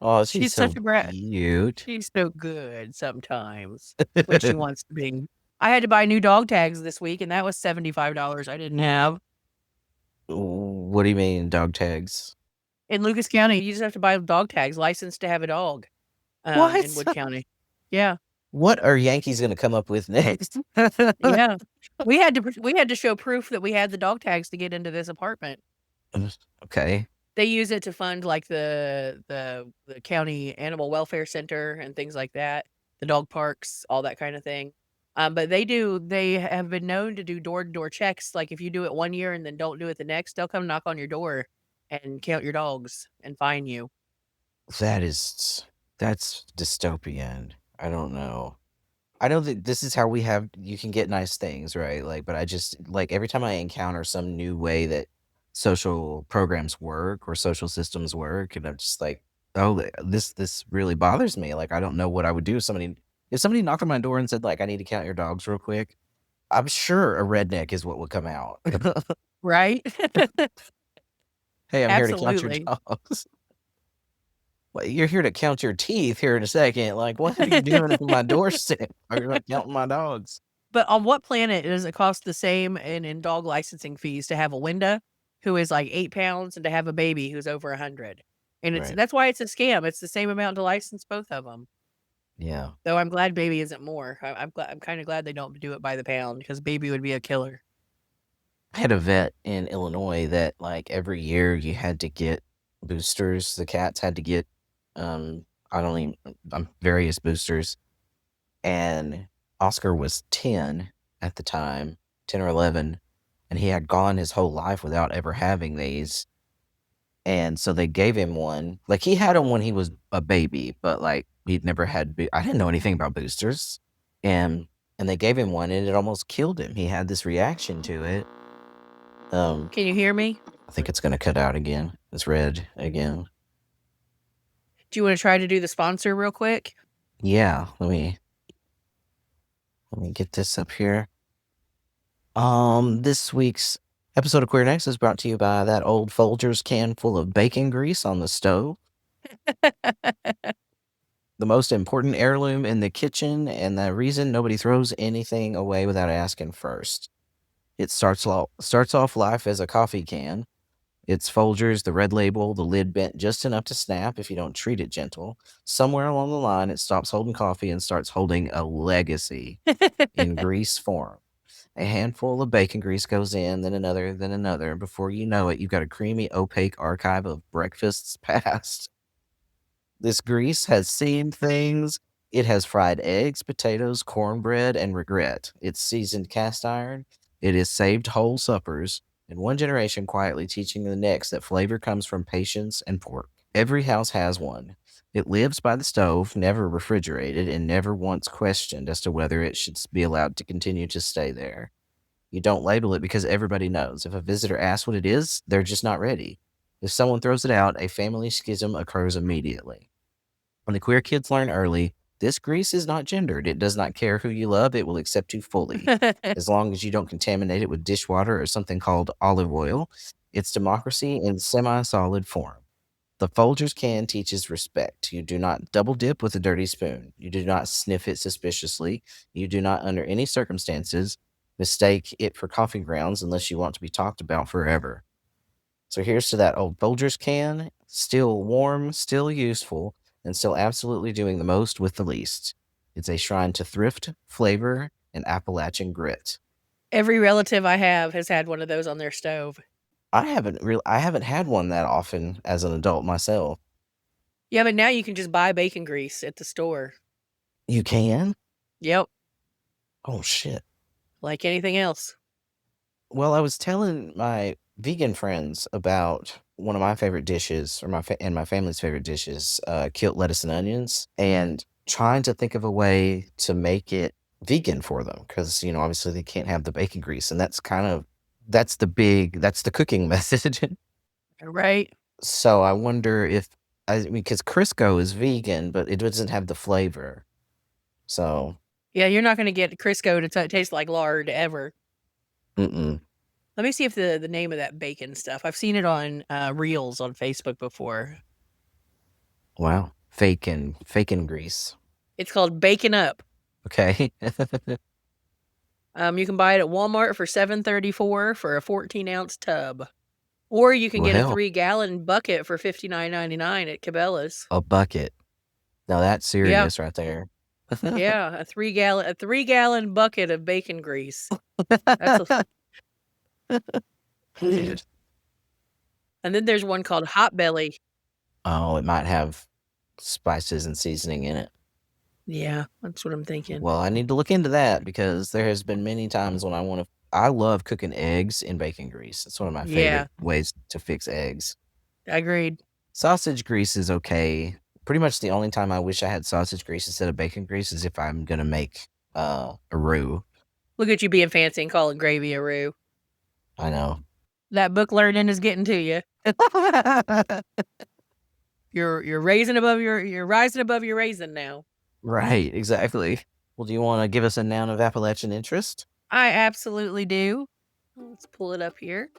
Oh, she's She's such so a brat. cute. She's so good sometimes when she wants to be. I had to buy new dog tags this week, and that was $75 I didn't have. What do you mean, dog tags? In Lucas County, you just have to buy dog tags, licensed to have a dog, in What? Wood County. Yeah, What are Yankees gonna come up with next? yeah. We had to show proof that we had the dog tags to get into this apartment. Okay. They use it to fund, like, the county animal welfare center and things like that, the dog parks, all that kinda thing. But they have been known to do door-to-door checks, like, if you do it 1 year and then don't do it the next, they'll come knock on your door and count your dogs and fine you. That is that's dystopian. I don't know. I know that this is how we have you can get nice things, right? Like, but I just like every time I encounter some new way that social programs work or social systems work, and I'm just like, oh, this really bothers me. Like, I don't know what I would do if somebody knocked on my door and said, like, I need to count your dogs real quick. I'm sure a redneck is what would come out. Right? Hey, I'm here to count your Absolutely. dogs. Well, you're here to count your teeth here in a second. Like, what are you doing at my doorstep? Are you not counting my dogs? But on what planet does it cost the same in dog licensing fees to have a Winda who is like 8 pounds and to have a baby who's over 100? And Right. that's why it's a scam. It's the same amount to license both of them. Yeah. Though I'm glad baby isn't more. I'm kinda glad they don't do it by the pound because baby would be a killer. I had a vet in Illinois that, like, every year you had to get boosters. The cats had to get, I don't even, various boosters. And Oscar was 10 at the time, 10 or 11, and he had gone his whole life without ever having these. And so they gave him one. Like, he had him when he was a baby, but, like, he'd never had I didn't know anything about boosters. And and they gave him one, and it almost killed him. He had this reaction to it. Um, Can you hear me? I think it's gonna cut out again. It's red again. Do you wanna try to do the sponsor real quick? Yeah, let me get this up here. This week's episode of Queer Next is brought to you by that old Folgers can full of bacon grease on the stove. The most important heirloom in the kitchen, and the reason nobody throws anything away without asking first. It starts off life as a coffee can. It's Folgers, the red label, the lid bent just enough to snap if you don't treat it gentle. Somewhere along the line, it stops holding coffee and starts holding a legacy in grease form. A handful of bacon grease goes in, then another, then another. Before you know it, you've got a creamy, opaque archive of breakfasts past. This grease has seen things. It has fried eggs, potatoes, cornbread, and regret. It's seasoned cast iron. It has saved whole suppers, and one generation quietly teaching the next that flavor comes from patience and pork. Every house has one. It lives by the stove, never refrigerated, and never once questioned as to whether it should be allowed to continue to stay there. You don't label it because everybody knows. If a visitor asks what it is, they're just not ready. If someone throws it out, a family schism occurs immediately. When the queer kids learn early, this grease is not gendered. It does not care who you love. It will accept you fully. As long as you don't contaminate it with dishwater or something called olive oil, it's democracy in semi-solid form. The Folgers can teaches respect. You do not double dip with a dirty spoon. You do not sniff it suspiciously. You do not, under any circumstances, mistake it for coffee grounds unless you want to be talked about forever. So here's to that old Folgers can, still warm, still useful, and still absolutely doing the most with the least. It's a shrine to thrift, flavor, and Appalachian grit. Every relative I have has had one of those on their stove. I haven't had one that often as an adult myself. Yeah, but now you can just buy bacon grease at the store. You can? Yep, Oh shit. like anything else. Well, I was telling my vegan friends about one of my favorite dishes, or my family's favorite dishes, killed lettuce and onions, and trying to think of a way to make it vegan for them because obviously they can't have the bacon grease, and that's the cooking method. Right? So I wonder if because Crisco is vegan, but it doesn't have the flavor. So, Yeah, you're not going to get Crisco to taste like lard ever. mm-mm. Let me see if the name of that bacon stuff. I've seen it on Reels on Facebook before. Wow, fake and grease. It's called Bacon Up. Okay. You can buy it at Walmart for $7.34 for a 14-ounce tub, or you can Well, get a hell, 3-gallon bucket for $59.99 at Cabela's. a bucket. Now that's Yeah, serious right there. yeah, a 3-gallon bucket of bacon grease. That's a, Dude. and then there's one called Hot Belly. Oh, it might have spices and seasoning in it. Yeah, that's what I'm thinking. Well, I need to look into that because there has been many times when I love cooking eggs in bacon grease. It's one of my Yeah, favorite ways to fix eggs. agreed. Sausage grease is okay. Pretty much the only time I wish I had sausage grease instead of bacon grease is if I'm gonna make a roux. Look at you being fancy and calling gravy a roux. I know. That book learning is getting to you. You're rising above your raisin now. Right, exactly. Well, do you want to give us a noun of Appalachian interest? I absolutely do. Let's pull it up here.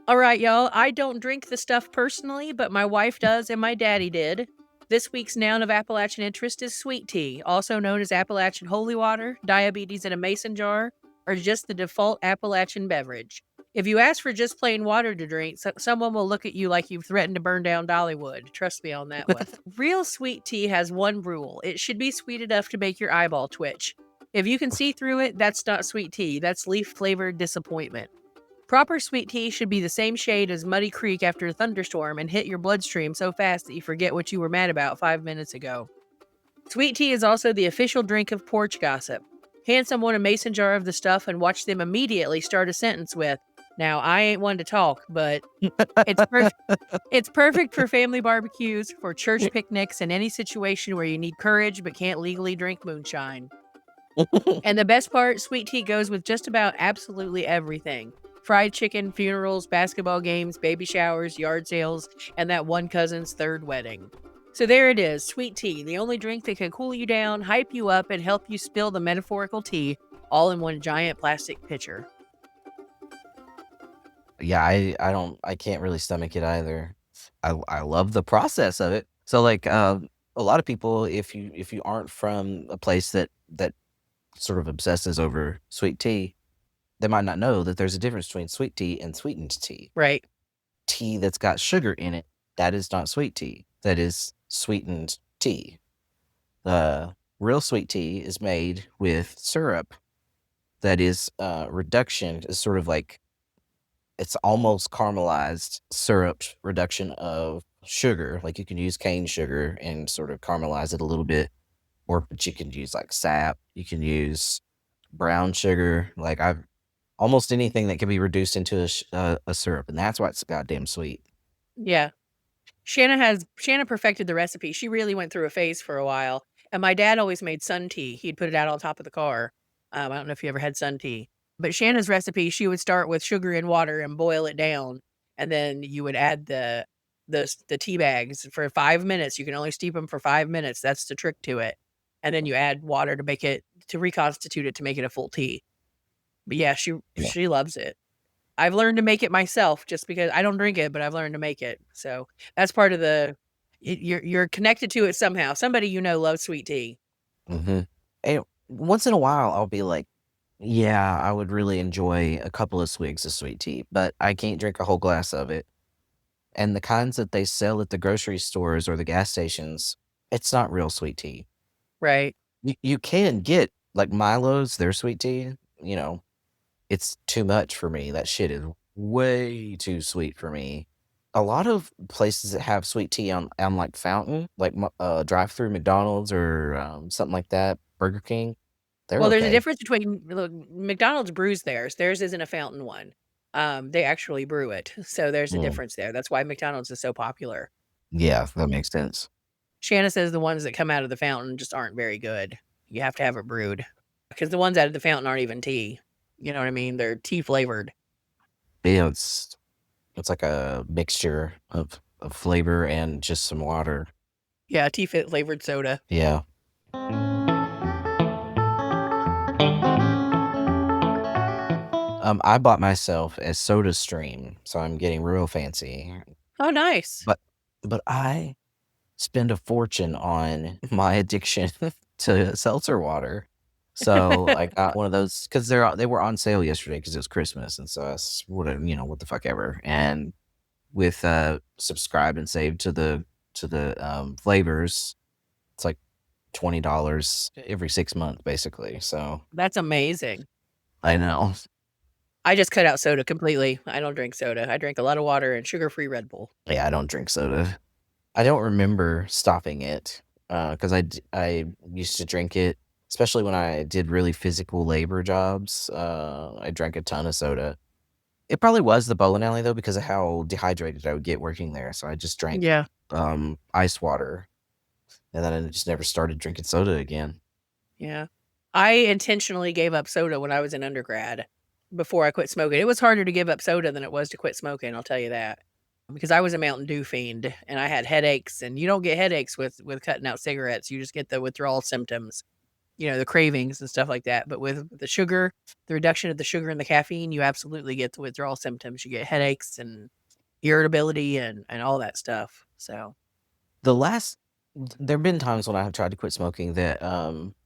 All right, y'all. I don't drink the stuff personally, but my wife does and my daddy did. This week's noun of Appalachian interest is sweet tea, also known as Appalachian holy water, diabetes in a mason jar, or just the default Appalachian beverage. If you ask for just plain water to drink, someone will look at you like you've threatened to burn down Dollywood. Trust me on that one. Real sweet tea has one rule. It should be sweet enough to make your eyeball twitch. If you can see through it, that's not sweet tea. That's leaf-flavored disappointment. Proper sweet tea should be the same shade as Muddy Creek after a thunderstorm and hit your bloodstream so fast that you forget what you were mad about 5 minutes ago. Sweet tea is also the official drink of porch gossip. Hand someone a mason jar of the stuff and watch them immediately start a sentence with, "Now, I ain't one to talk, but..." It's perfect for family barbecues, for church picnics, and any situation where you need courage but can't legally drink moonshine. And the best part, sweet tea goes with just about absolutely everything. Fried chicken, funerals, basketball games, baby showers, yard sales, and that one cousin's third wedding. So there it is, sweet tea, the only drink that can cool you down, hype you up, and help you spill the metaphorical tea, all in one giant plastic pitcher. Yeah, I can't really stomach it either. I love the process of it. So like a lot of people, if you aren't from a place that sort of obsesses over sweet tea, they might not know that there's a difference between sweet tea and sweetened tea. Right. Tea that's got sugar in it, that is not sweet tea. That is sweetened tea. Real sweet tea is made with syrup that is reduction is sort of like it's almost caramelized syrup reduction of sugar. Like you can use cane sugar and sort of caramelize it a little bit, but you can use like sap. You can use brown sugar. Like I've almost anything that can be reduced into a syrup, and that's why it's goddamn sweet. Yeah. Shanna perfected the recipe. She really went through a phase for a while, and my dad always made sun tea. He'd put it out on top of the car. I don't know if you ever had sun tea, but Shanna's recipe, she would start with sugar and water and boil it down, and then you would add the tea bags for 5 minutes. You can only steep them for 5 minutes. That's the trick to it. And then you add water to reconstitute it to make it a full tea. But yeah, Yeah. she loves it. I've learned to make it myself just because I don't drink it, but I've learned to make it. So that's part of you're connected to it somehow. Somebody loves sweet tea. Mhm. And once in a while, I'll be like, "Yeah, I would really enjoy a couple of swigs of sweet tea, but I can't drink a whole glass of it." And the kinds that they sell at the grocery stores or the gas stations, it's not real sweet tea. Right. You can get, like, Milo's, their sweet tea, you know, it's too much for me. That shit is way too sweet for me. A lot of places that have sweet tea on, like, fountain, like, drive-through McDonald's or, something like that, Burger King, they're Well, there's a okay. difference between look, McDonald's brews theirs. Theirs isn't a fountain one. They actually brew it. So there's a Mm, difference there. That's why McDonald's is so popular. yeah, that makes sense. Shanna says the ones that come out of the fountain just aren't very good. You have to have it brewed because the ones out of the fountain aren't even tea. You know what I mean? They're tea flavored. Yeah, it's like a mixture of flavor and just some water. Yeah, tea flavored soda. Yeah. I bought myself a Soda Stream, so I'm getting real fancy. Oh, nice. But but I spend a fortune on my addiction to seltzer water. So I got one of those because they were on sale yesterday because it was Christmas, and so I whatever, what the fuck ever. And with subscribe and save to the flavors, it's like $20 every 6 months, basically. So That's amazing. I know. I just cut out soda completely. I don't drink soda. I drink a lot of water and sugar-free Red Bull. Yeah, I don't drink soda. I don't remember stopping it, because I used to drink it, especially when I did really physical labor jobs. I drank a ton of soda. It probably was the bowling alley, though, because of how dehydrated I would get working there, so I just drank, Yeah, ice water, and then I just never started drinking soda again. yeah. I intentionally gave up soda when I was in undergrad before I quit smoking. It was harder to give up soda than it was to quit smoking, I'll tell you that. Because I was a Mountain Dew fiend and I had headaches, and you don't get headaches with cutting out cigarettes. You just get the withdrawal symptoms, the cravings and stuff like that. But with the sugar, the reduction of the sugar and the caffeine, you absolutely get the withdrawal symptoms. You get headaches and irritability and all that stuff. So, The last There've been times when I have tried to quit smoking that,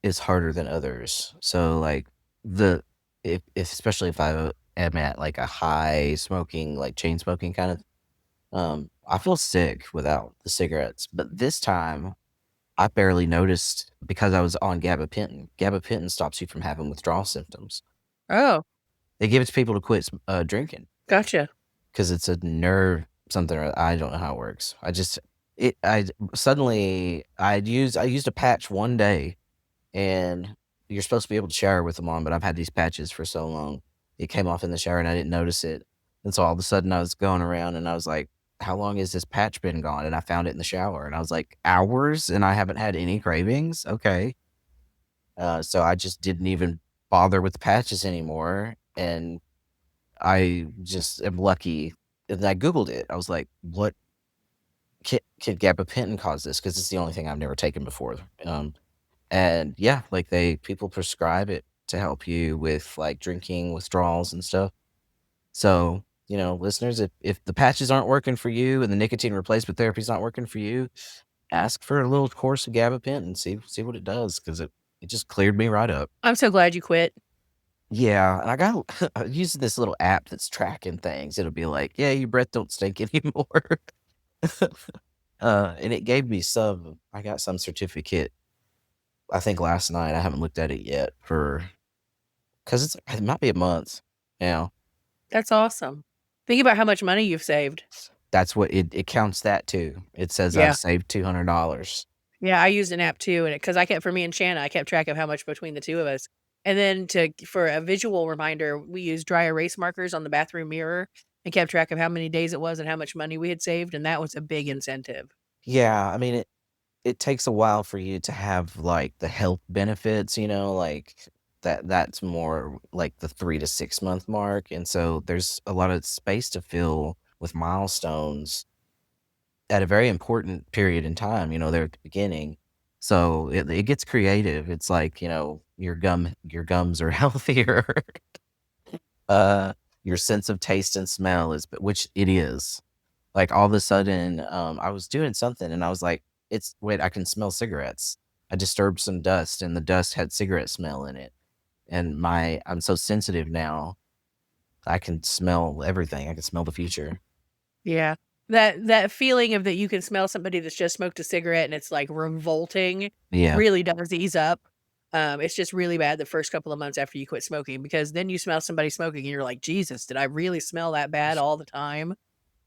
is harder than others. So, like, the if especially if I am at, like, a high smoking, like, chain smoking kind of, I feel sick without the cigarettes, but this time, I barely noticed because I was on gabapentin. Gabapentin stops you from having withdrawal symptoms. oh, They give it to people to quit drinking. gotcha. 'Cause it's a nerve something or I don't know how it works. I just it I suddenly I used a patch one day, and you're supposed to be able to shower with them on, but I've had these patches for so long. It came off in the shower, and I didn't notice it, and so all of a sudden, I was going around, and I was like, "How long has this patch been gone?" And I found it in the shower, and I was like, "Hours, and I haven't had any cravings? Okay." So I just didn't even bother with the patches anymore, and I just am lucky, and I Googled it. I was like, "What could gabapentin cause this?" Because it's the only thing I've never taken before. And yeah, like people prescribe it to help you with like drinking withdrawals and stuff. So, listeners, if the patches aren't working for you and the nicotine replacement therapy is not working for you, ask for a little course of gabapentin and see what it does because it just cleared me right up. I'm so glad you quit. Yeah, and I got I'm using this little app that's tracking things. It'll be like, "Yeah, your breath don't stink anymore." And it gave me I got some certificate, I think last night. I haven't looked at it yet because it might be a month now. That's awesome. Think about how much money you've saved. That's what it counts that too. It says I've Yeah. saved $200. Yeah, I used an app too, and because I kept for me and Shanna, I kept track of how much between the 2 of us. And then for a visual reminder, we use dry erase markers on the bathroom mirror, and kept track of how many days it was and how much money we had saved, and that was a big incentive. Yeah, I mean, it takes a while for you to have, like, the health benefits, like, that's more like the 3 to 6 month mark, and so there's a lot of space to fill with milestones at a very important period in time, there at the beginning. So it gets creative. It's like, your gums are healthier. Uh, your sense of taste and smell which it is. Like, all of a sudden, I was doing something and I was like, wait, I can smell cigarettes. I disturbed some dust and the dust had cigarette smell in it. And I'm so sensitive now. I can smell everything. I can smell the future. Yeah. That feeling of that you can smell somebody that's just smoked a cigarette and it's, like, revolting Yeah. really does ease up. It's just really bad the first couple of months after you quit smoking because then you smell somebody smoking and you're like, "Jesus, did I really smell that bad all the time?"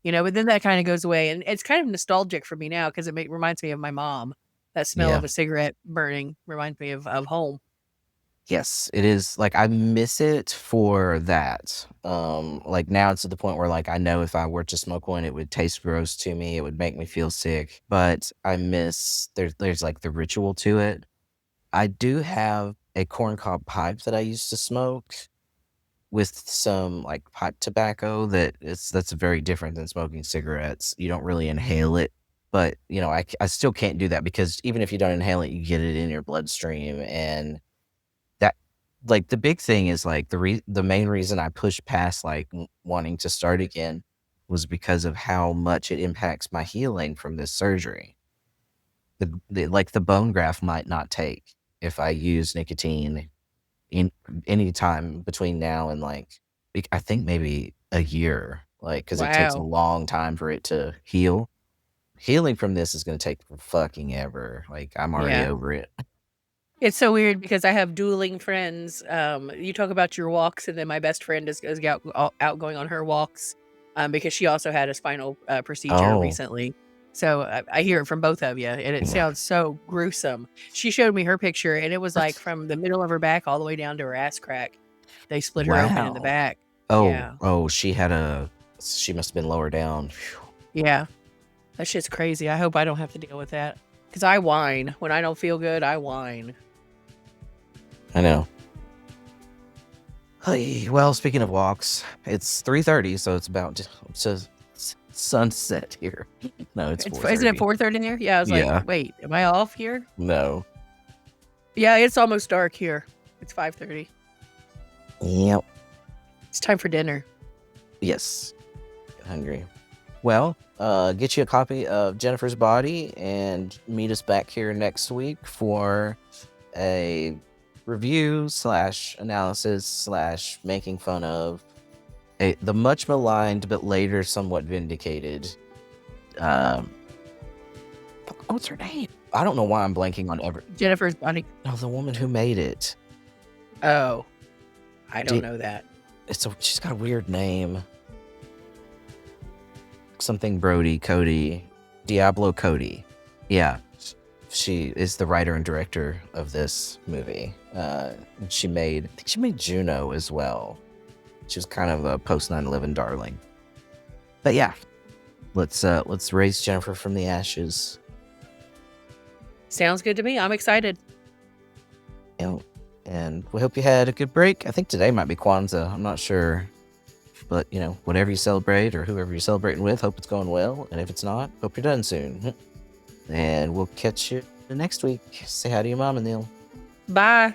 But then that kinda goes away, and it's kind of nostalgic for me now 'cause it reminds me of my mom. That smell Yeah. of a cigarette burning reminds me of home. Yes, it is, like, I miss it for that. Like, now it's to the point where, like, I know if I were to smoke one, it would taste gross to me, it would make me feel sick, but I miss there's, like, the ritual to it. I do have a corncob pipe that I used to smoke with some, like, pipe tobacco that's very different than smoking cigarettes. You don't really inhale it, but, I still can't do that because even if you don't inhale it, you get it in your bloodstream, and that like, the big thing is, like, the main reason I pushed past, like, wanting to start again was because of how much it impacts my healing from this surgery. The bone graft might not take if I use nicotine in any time between now and, like, I think maybe a year, like, because it takes a Wow. long time for it to heal. Healing from this is gonna take fucking ever, like, I'm already Yeah. over it. It's so weird because I have dueling friends. You talk about your walks, and then my best friend is out going on her walks, because she also had a spinal procedure Oh, recently. So I hear it from both of you, and it yeah. sounds so gruesome. She showed me her picture, and it was like from the middle of her back all the way down to her ass crack. They split her open in the Wow. back. Oh, Yeah, oh, she must have been lower down. Phew. yeah, that shit's crazy. I hope I don't have to deal with that because I whine when I don't feel good. I whine. I know. Hey, well, speaking of walks, it's 3:30, so it's about to sunset here. No, it's Isn't it 4:30. 4:30 there? Yeah, I was like, Yeah. "Wait, am I off here?" No. Yeah, it's almost dark here. It's 5:30. Yep. It's time for dinner. Yes. Get hungry. Well, get you a copy of Jennifer's Body and meet us back here next week for a review slash analysis slash making fun of the much maligned but later somewhat vindicated. Um, what's her name? I don't know why I'm blanking on ever. Jennifer's Body. No, the woman who made it. Oh, I don't Di- know that. she's got a weird name. Something Brody, Cody, Diablo Cody. Yeah, she is the writer and director of this movie. I think she made Juno as well. She was kind of a post 9/11 darling. But yeah, let's raise Jennifer from the ashes. Sounds good to me. I'm excited. You know, and we hope you had a good break. I think today might be Kwanzaa. I'm not sure. But, whatever you celebrate or whoever you're celebrating with, hope it's going well. And if it's not, hope you're done soon. And we'll catch you next week. Say hi to your mom and Neil. Bye.